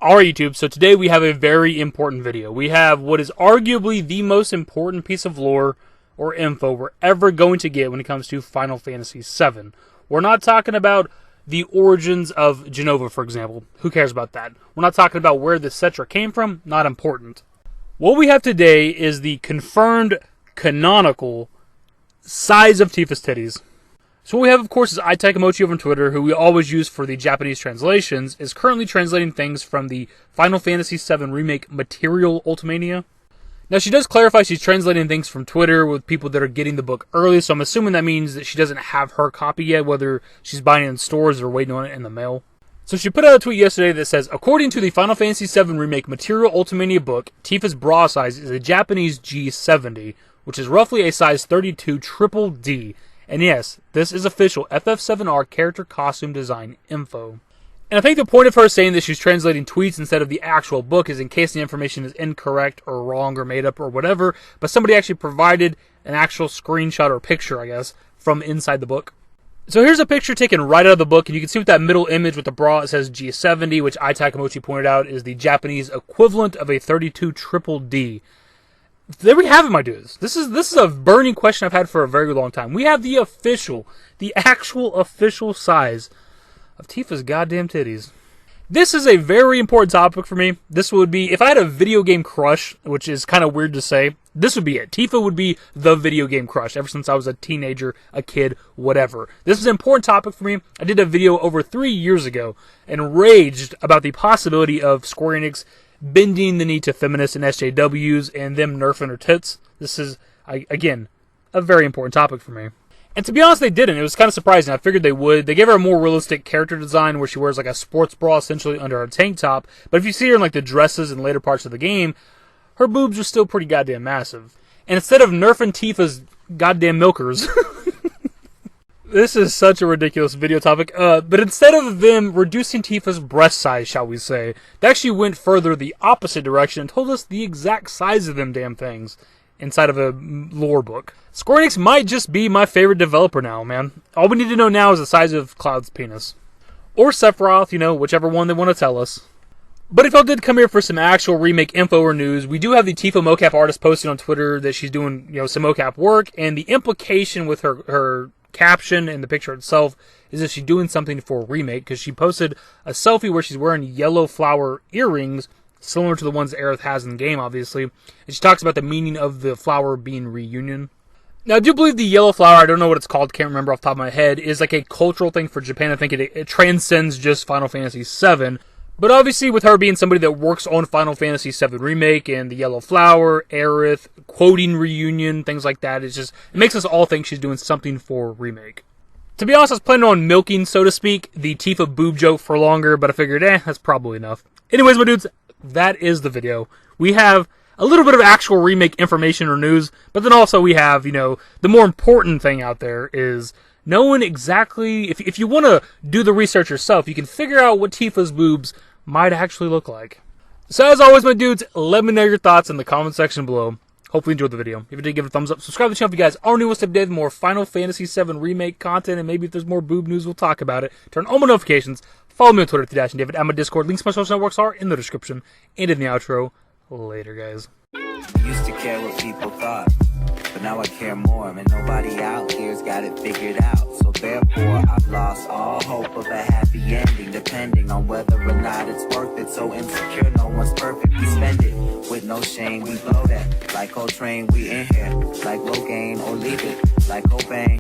Alright YouTube, so today we have a very important video. We have what is arguably the most important piece of lore or info we're ever going to get when it comes to Final Fantasy VII. We're not talking about the origins of Jenova, for example. Who cares about that? We're not talking about where the Cetra came from. Not important. What we have today is the confirmed canonical size of Tifa's titties. So what we have, of course, is Aitaikimochi over on Twitter, who we always use for the Japanese translations, is currently translating things from the Final Fantasy VII Remake Material Ultimania. Now, she does clarify she's translating things from Twitter with people that are getting the book early, so I'm assuming that means that she doesn't have her copy yet, whether she's buying it in stores or waiting on it in the mail. So she put out a tweet yesterday that says, according to the Final Fantasy VII Remake Material Ultimania book, Tifa's bra size is a Japanese G70, which is roughly a size 32 triple D. And yes, this is official FF7R character costume design info. And I think the point of her saying that she's translating tweets instead of the actual book is in case the information is incorrect or wrong or made up or whatever, but somebody actually provided an actual screenshot or picture, I guess, from inside the book. So here's a picture taken right out of the book, and you can see with that middle image with the bra, it says G70, which Aitaikimochi pointed out is the Japanese equivalent of a 32 triple D. There we have it, my dudes. This is a burning question I've had for a very long time. We have the actual official size of Tifa's goddamn titties. This is a very important topic for me. This would be, if I had a video game crush, which is kind of weird to say, this would be it. Tifa would be the video game crush ever since I was a teenager, a kid, whatever. This is an important topic for me. I did a video over 3 years ago and raged about the possibility of Square Enix bending the knee to feminists and SJWs and them nerfing her tits. This is, again, a very important topic for me. And to be honest, they didn't. It was kind of surprising. I figured they would. They gave her a more realistic character design where she wears like a sports bra essentially under her tank top. But if you see her in like the dresses in later parts of the game, her boobs are still pretty goddamn massive. And instead of nerfing Tifa's goddamn milkers... This is such a ridiculous video topic, but instead of them reducing Tifa's breast size, shall we say, they actually went further the opposite direction and told us the exact size of them damn things inside of a lore book. Square Enix might just be my favorite developer now, man. All we need to know now is the size of Cloud's penis. Or Sephiroth, whichever one they want to tell us. But if y'all did come here for some actual remake info or news, we do have the Tifa mocap artist posting on Twitter that she's doing, some mocap work, and the implication with her caption and the picture itself is that she's doing something for a remake, because she posted a selfie where she's wearing yellow flower earrings, similar to the ones that Aerith has in the game, obviously, and she talks about the meaning of the flower being reunion. Now, I do believe the yellow flower, I don't know what it's called, can't remember off the top of my head, is like a cultural thing for Japan. I think it transcends just Final Fantasy VII. But obviously, with her being somebody that works on Final Fantasy VII Remake and the Yellow Flower, Aerith, quoting reunion, things like that, it makes us all think she's doing something for Remake. To be honest, I was planning on milking, so to speak, the Tifa boob joke for longer, but I figured, that's probably enough. Anyways, my dudes, that is the video. We have a little bit of actual Remake information or news, but then also we have, the more important thing out there is knowing exactly, if you want to do the research yourself, you can figure out what Tifa's boobs might actually look like. So as always, my dudes, let me know your thoughts in the comment section below. Hopefully you enjoyed the video. If you did, give it a thumbs up. Subscribe to the channel if you guys are new. What's up, more Final Fantasy VII Remake content, and maybe if there's more boob news, we'll talk about it. Turn on my notifications. Follow me on Twitter at @dashingdavid. And my Discord. Links to my social networks are in the description and in the outro. Later, guys. Used to care what people thought, but now I care more, and nobody out here's got it figured out. So therefore, I've lost all hope of a happy ending, depending on whether or not it's worth it. So insecure, no one's perfect. We spend it with no shame. We blow that like Coltrane. We in here like Rogaine or leave it like Cobain.